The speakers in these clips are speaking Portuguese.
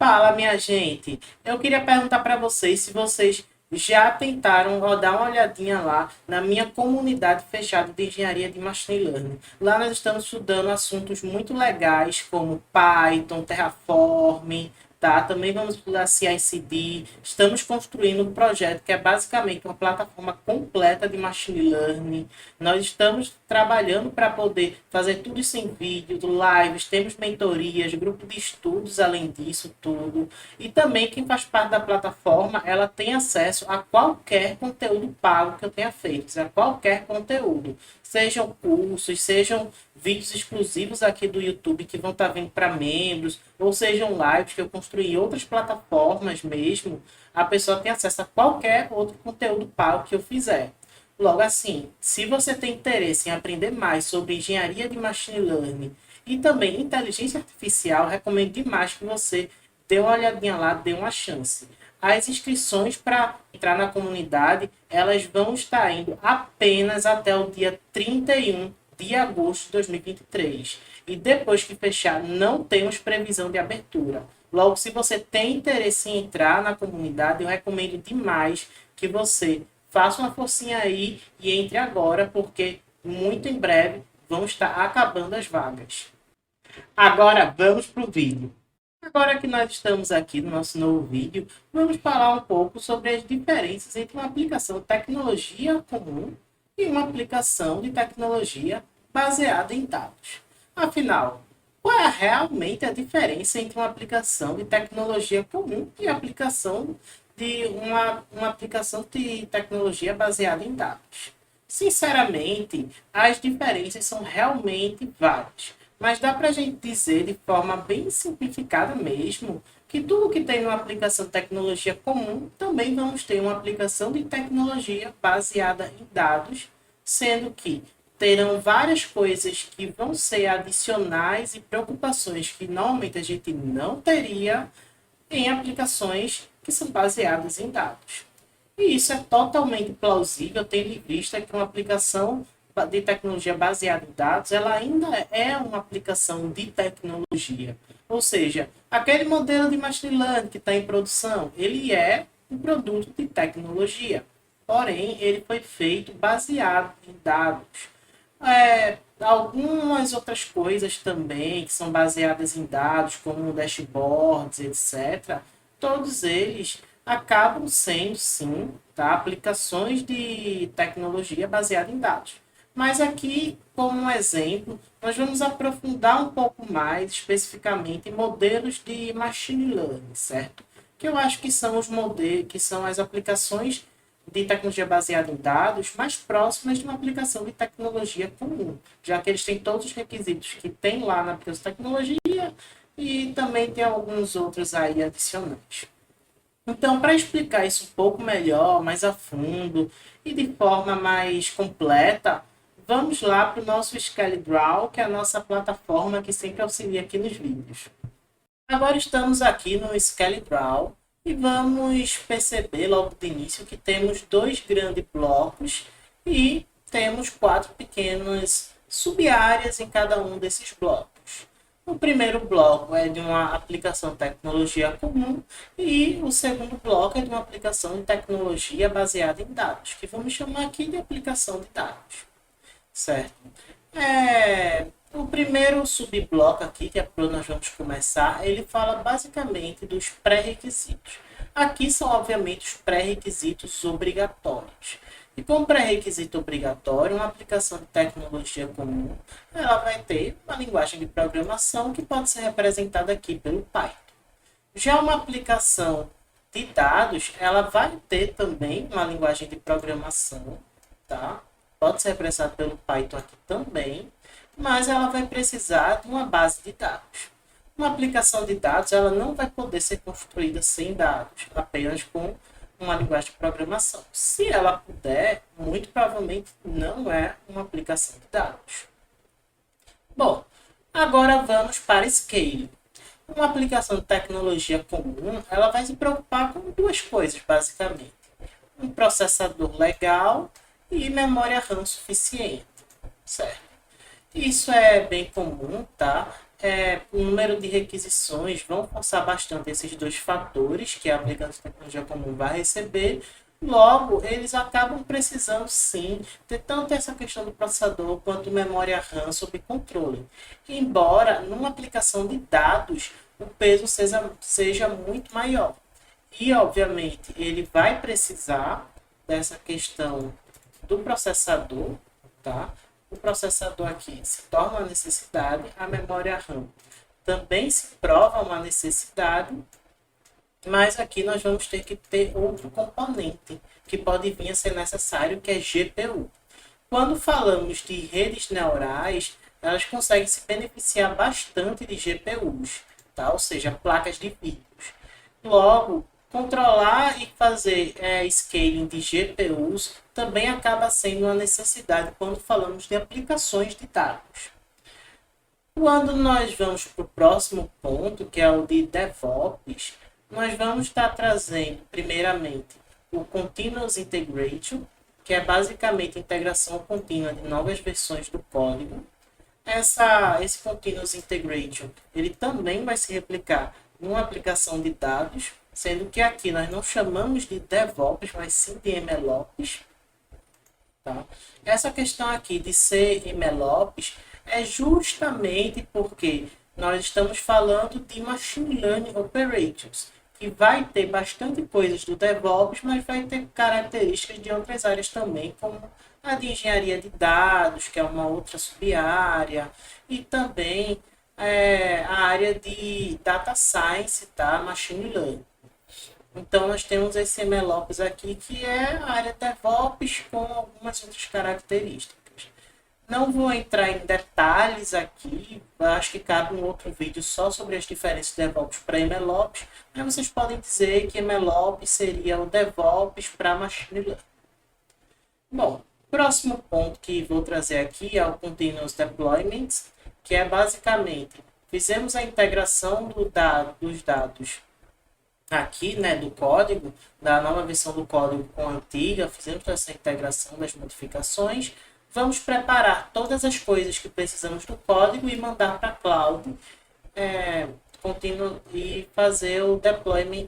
Fala, minha gente. Eu queria perguntar para vocês se vocês já tentaram dar uma olhadinha lá na minha comunidade fechada de engenharia de machine learning. Lá nós estamos estudando assuntos muito legais como Python, Terraform, tá? Também vamos estudar CI/CD. Estamos construindo um projeto que é basicamente uma plataforma completa de machine learning. Nós estamos trabalhando para poder fazer tudo isso em vídeo, lives, temos mentorias, grupo de estudos além disso tudo. E também quem faz parte da plataforma, ela tem acesso a qualquer conteúdo pago que eu tenha feito, a qualquer conteúdo. Sejam cursos, sejam vídeos exclusivos aqui do YouTube que vão estar vindo para membros, ou sejam lives que eu construí em outras plataformas mesmo, a pessoa tem acesso a qualquer outro conteúdo pago que eu fizer. Logo assim, se você tem interesse em aprender mais sobre engenharia de machine learning e também inteligência artificial, recomendo demais que você dê uma olhadinha lá, dê uma chance. As inscrições para entrar na comunidade, elas vão estar indo apenas até o dia 31 de agosto de 2023. E depois que fechar, não temos previsão de abertura. Logo, se você tem interesse em entrar na comunidade, eu recomendo demais que você faça uma forcinha aí e entre agora, porque muito em breve vão estar acabando as vagas. Agora vamos para o vídeo. Agora que nós estamos aqui no nosso novo vídeo, vamos falar um pouco sobre as diferenças entre uma aplicação de tecnologia comum e uma aplicação de tecnologia baseada em dados. Afinal, qual é realmente a diferença entre uma aplicação de tecnologia comum e aplicação de uma aplicação de tecnologia baseada em dados? Sinceramente, as diferenças são realmente várias. Mas dá para a gente dizer de forma bem simplificada mesmo que tudo que tem uma aplicação de tecnologia comum também vamos ter uma aplicação de tecnologia baseada em dados, sendo que terão várias coisas que vão ser adicionais e preocupações que normalmente a gente não teria em aplicações que são baseadas em dados. E isso é totalmente plausível, tendo em vista que uma aplicação de tecnologia baseada em dados, ela ainda é uma aplicação de tecnologia. Ou seja, aquele modelo de machine learning que está em produção, ele é um produto de tecnologia. Porém, ele foi feito baseado em dados. Algumas outras coisas também que são baseadas em dados, como dashboards, etc., todos eles acabam sendo, sim, tá, aplicações de tecnologia baseada em dados. Mas aqui, como um exemplo, nós vamos aprofundar um pouco mais especificamente em modelos de machine learning, certo? Que eu acho que são os modelos, que são as aplicações de tecnologia baseada em dados mais próximas de uma aplicação de tecnologia comum, já que eles têm todos os requisitos que tem lá na aplicação de tecnologia e também tem alguns outros aí adicionais. Então, para explicar isso um pouco melhor, mais a fundo e de forma mais completa, vamos lá para o nosso SkellyDraw, que é a nossa plataforma que sempre auxilia aqui nos vídeos. Agora estamos aqui no SkellyDraw e vamos perceber logo de início que temos dois grandes blocos e temos quatro pequenas sub-áreas em cada um desses blocos. O primeiro bloco é de uma aplicação de tecnologia comum e o segundo bloco é de uma aplicação de tecnologia baseada em dados, que vamos chamar aqui de aplicação de dados. Certo? O primeiro subbloco aqui, que é por onde nós vamos começar, ele fala basicamente dos pré-requisitos. Aqui são, obviamente, os pré-requisitos obrigatórios. E como pré-requisito obrigatório, uma aplicação de tecnologia comum, ela vai ter uma linguagem de programação que pode ser representada aqui pelo Python. Já uma aplicação de dados, ela vai ter também uma linguagem de programação, tá? Pode ser representada pelo Python aqui também, mas ela vai precisar de uma base de dados. Uma aplicação de dados, ela não vai poder ser construída sem dados, apenas com uma linguagem de programação. Se ela puder, muito provavelmente não é uma aplicação de dados. Bom, agora vamos para Scale. Uma aplicação de tecnologia comum, ela vai se preocupar com duas coisas, basicamente. Um processador legal e memória RAM suficiente, certo? Isso é bem comum, tá? o número de requisições vão forçar bastante esses dois fatores que a aplicante de tecnologia comum vai receber. Logo, eles acabam precisando sim ter tanto essa questão do processador quanto memória RAM sob controle. Embora, numa aplicação de dados, o peso seja muito maior. E, obviamente, ele vai precisar dessa questão do processador, tá? O processador aqui se torna uma necessidade, a memória RAM também se prova uma necessidade, mas aqui nós vamos ter que ter outro componente que pode vir a ser necessário, que é GPU. Quando falamos de redes neurais, elas conseguem se beneficiar bastante de GPUs, tá? Ou seja, placas de vídeos. Logo, controlar e fazer scaling de GPUs também acaba sendo uma necessidade quando falamos de aplicações de dados. Quando nós vamos para o próximo ponto, que é o de DevOps, nós vamos estar trazendo, primeiramente, o Continuous Integration, que é basicamente a integração contínua de novas versões do código. Esse Continuous Integration ele também vai se replicar numa aplicação de dados, sendo que aqui nós não chamamos de DevOps, mas sim de MLOps. Tá? Essa questão aqui de ser MLOps é justamente porque nós estamos falando de Machine Learning Operations, que vai ter bastante coisas do DevOps, mas vai ter características de outras áreas também, como a de engenharia de dados, que é uma outra sub-área, e também a área de Data Science, tá? Machine Learning. Então, nós temos esse MLOps aqui, que é a área DevOps com algumas outras características. Não vou entrar em detalhes aqui, acho que cabe um outro vídeo só sobre as diferenças de DevOps para MLOps, mas vocês podem dizer que MLOps seria o DevOps para Machine Learning. Bom, próximo ponto que vou trazer aqui é o Continuous Deployment, que é basicamente, fizemos a integração dos dados aqui, né, do código, da nova versão do código com a antiga, fizemos essa integração das modificações, vamos preparar todas as coisas que precisamos do código e mandar para a cloud e fazer o deployment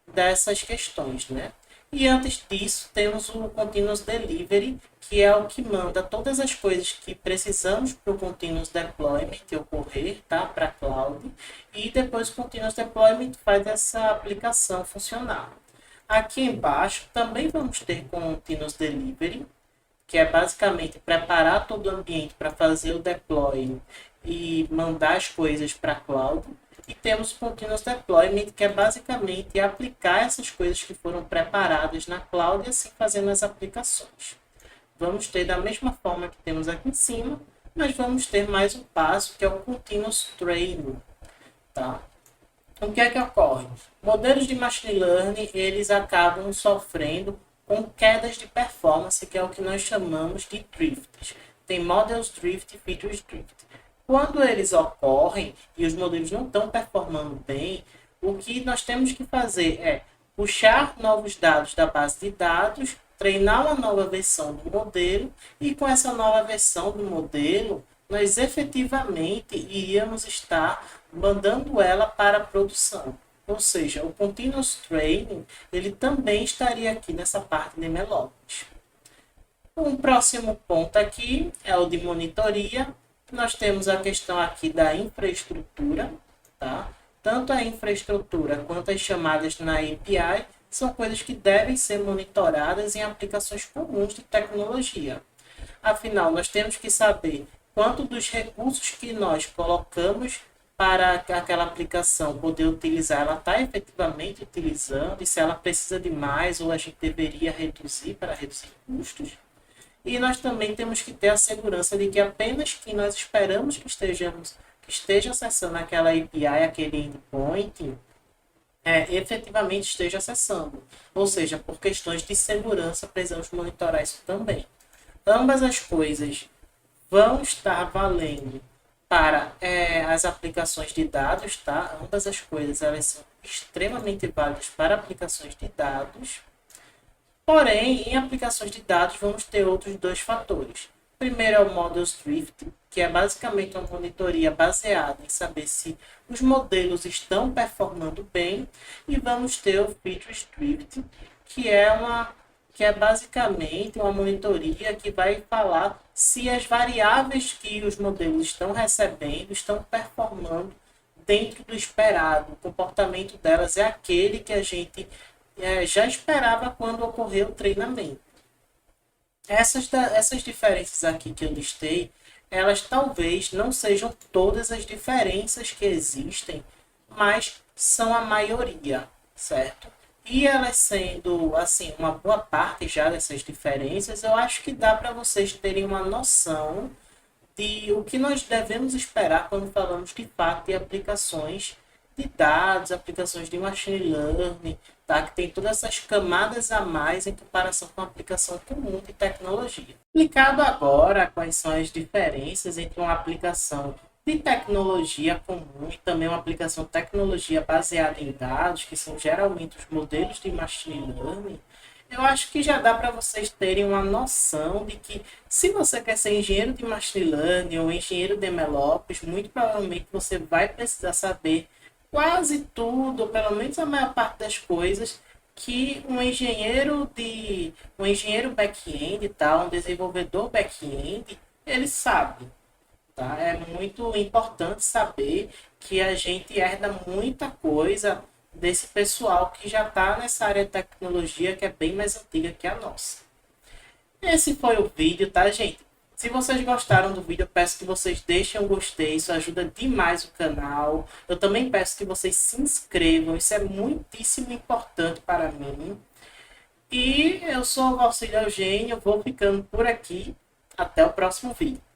dessas questões, né? E antes disso, temos o Continuous Delivery, que é o que manda todas as coisas que precisamos para o Continuous Deployment ocorrer, tá? Para a cloud. E depois o Continuous Deployment faz essa aplicação funcionar. Aqui embaixo também vamos ter Continuous Delivery, que é basicamente preparar todo o ambiente para fazer o deploy e mandar as coisas para a cloud. E temos o Continuous Deployment, que é basicamente aplicar essas coisas que foram preparadas na cloud e assim fazendo as aplicações. Vamos ter da mesma forma que temos aqui em cima, mas vamos ter mais um passo, que é o Continuous Training. Tá? O que é que ocorre? Modelos de Machine Learning, eles acabam sofrendo com quedas de performance, que é o que nós chamamos de drifts. Tem Models Drift e Features Drift. Quando eles ocorrem e os modelos não estão performando bem, o que nós temos que fazer é puxar novos dados da base de dados, treinar uma nova versão do modelo e com essa nova versão do modelo, nós efetivamente iríamos estar mandando ela para a produção. Ou seja, o Continuous Training ele também estaria aqui nessa parte de MLOps. Um próximo ponto aqui é o de monitoria. Nós temos a questão aqui da infraestrutura, tá? Tanto a infraestrutura quanto as chamadas na API são coisas que devem ser monitoradas em aplicações comuns de tecnologia. Afinal, nós temos que saber quanto dos recursos que nós colocamos para aquela aplicação poder utilizar, ela está efetivamente utilizando e se ela precisa de mais ou a gente deveria reduzir para reduzir custos. E nós também temos que ter a segurança de que apenas que nós esperamos que esteja acessando aquela API, aquele endpoint, efetivamente esteja acessando. Ou seja, por questões de segurança, precisamos monitorar isso também. Ambas as coisas vão estar valendo para as aplicações de dados, tá? Ambas as coisas elas são extremamente válidas para aplicações de dados. Porém, em aplicações de dados, vamos ter outros dois fatores. primeiro é o Models Drift, que é basicamente uma monitoria baseada em saber se os modelos estão performando bem, e vamos ter o Features Drift, que é basicamente uma monitoria que vai falar se as variáveis que os modelos estão recebendo estão performando dentro do esperado. O comportamento delas é aquele que a gente já esperava quando ocorreu o treinamento. Essas diferenças aqui que eu listei, elas talvez não sejam todas as diferenças que existem, mas são a maioria, certo? E elas sendo, assim, uma boa parte já dessas diferenças, eu acho que dá para vocês terem uma noção de o que nós devemos esperar quando falamos de fato de aplicações de dados, aplicações de machine learning, tá? Que tem todas essas camadas a mais em comparação com a aplicação comum de tecnologia. Explicado agora quais são as diferenças entre uma aplicação de tecnologia comum e também uma aplicação de tecnologia baseada em dados, que são geralmente os modelos de machine learning, eu acho que já dá para vocês terem uma noção de que se você quer ser engenheiro de machine learning ou engenheiro de MLOps, muito provavelmente você vai precisar saber quase tudo, ou pelo menos a maior parte das coisas que um engenheiro back-end, tá? Um desenvolvedor back-end, ele sabe. Tá? É muito importante saber que a gente herda muita coisa desse pessoal que já está nessa área de tecnologia que é bem mais antiga que a nossa. Esse foi o vídeo, tá, gente? Se vocês gostaram do vídeo, eu peço que vocês deixem um gostei, isso ajuda demais o canal. Eu também peço que vocês se inscrevam, isso é muitíssimo importante para mim. E eu sou o Valcílio Eugênio, vou ficando por aqui. Até o próximo vídeo.